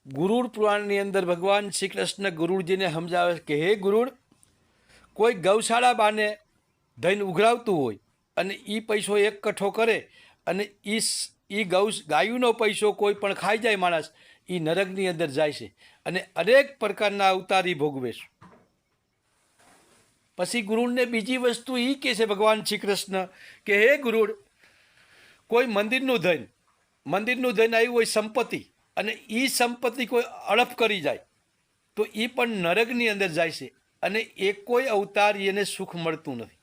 ગુરુડ પુરાણની અંદર ભગવાન શ્રી કૃષ્ણ ગુરુડજીને સમજાવે કે હે ગુરુડ, કોઈ ગૌશાળા બાને ધન ઉઘરાવતું હોય અને એ પૈસો એકઠો કરે અને એ ગાયુંનો પૈસો કોઈ પણ ખાઈ જાય માણસ, એ નરકની અંદર જાય છે અને અનેક પ્રકારના અવતારી ભોગવે છે. પછી ગુરુડને બીજી વસ્તુ એ કહે છે ભગવાન શ્રી કૃષ્ણ કે હે ગુરુડ, કોઈ મંદિરનું ધન આવ્યું હોય સંપત્તિ, અને એ સંપત્તિ કોઈ અડપ કરી જાય તો એ પણ નરકની અંદર જાય છે અને એ કોઈ અવતાર એને સુખ મળતું નથી.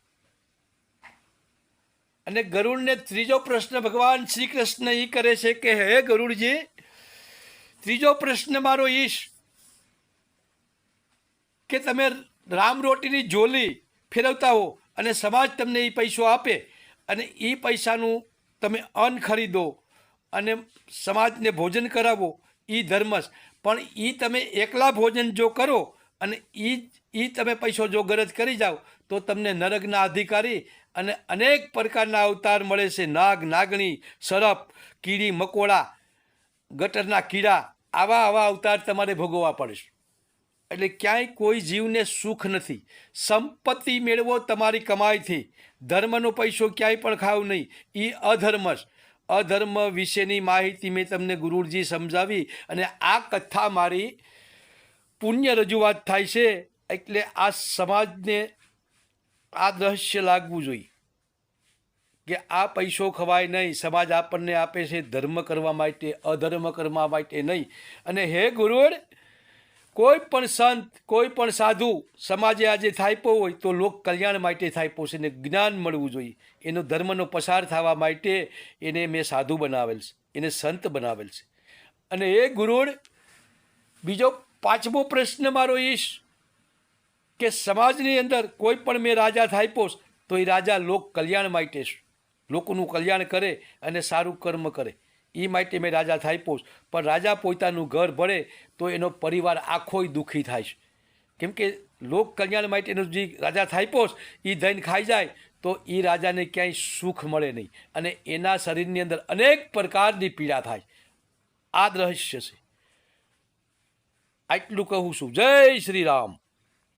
અને ગરુડને ત્રીજો પ્રશ્ન ભગવાન શ્રી કૃષ્ણ એ કરે છે કે હે ગરુડજી, ત્રીજો પ્રશ્ન મારો ઈશ કે તમે રામ રોટીની ઝોલી ફેરવતા હો અને સમાજ તમને એ પૈસો આપે અને એ પૈસાનું તમે અન્ન ખરીદો અને સમાજને ભોજન કરાવો, એ ધર્મ જ. પણ એ તમે એકલા ભોજન જો કરો અને એ તમે પૈસો જો ગરજ કરી જાઓ તો તમને નરકના અધિકારી અને અનેક પ્રકારના અવતાર મળે છે. નાગ, નાગણી, સર્પ, કીડી, મકોડા, ગટરના કીડા, આવા અવતાર તમારે ભોગવવા પડે છે. એટલે ક્યાંય કોઈ જીવને સુખ નથી. સંપત્તિ મેળવો તમારી કમાઈથી, ધર્મનો પૈસો ક્યાંય પણ ખાવ નહીં, એ અધર્મ જ. અધર્મ વિશેની માહિતી મેં તમને ગુરુજી સમજાવી અને આ કથા મારી પુણ્ય રજૂઆત થાય છે. એટલે આ સમાજને આ રહસ્ય લાગવું જોઈએ કે આ પૈસો ખવાય નહીં. સમાજ આપણને આપે છે ધર્મ કરવા માટે, અધર્મ કરવા માટે નહીં. અને હે ગુરુડ, કોઈ પણ સંત, કોઈ પણ સાધુ સમાજે આજે થાપ્યો હોય તો લોક કલ્યાણ માટે થાપ્યો છે ને જ્ઞાન મળવું જોઈએ. એનો ધર્મનો પસાર થવા માટે એને મેં સાધુ બનાવેલ છે, એને સંત બનાવેલ છે. અને એ ગુરુડ, બીજો પાંચમો પ્રશ્ન મારો ઈશ કે સમાજની અંદર કોઈ પણ મેં રાજા થાપ્યો તો એ રાજા લોક કલ્યાણ માટે છે, લોકોનું કલ્યાણ કરે અને સારું કર્મ કરે, એ માટે મેં રાજા થાપ્યો. પણ રાજા પોતાનું ઘર ભળે તો એનો પરિવાર આખોય દુઃખી થાય છે. કેમ કે લોક કલ્યાણ માટેનો જે રાજા થાપ્યો એ ધન ખાઈ જાય તો એ રાજાને ક્યાંય સુખ મળે નહીં અને એના શરીરની અંદર અનેક પ્રકારની પીડા થાય. આ રહસ્ય છે. આટલું કહું છું. જય શ્રી રામ.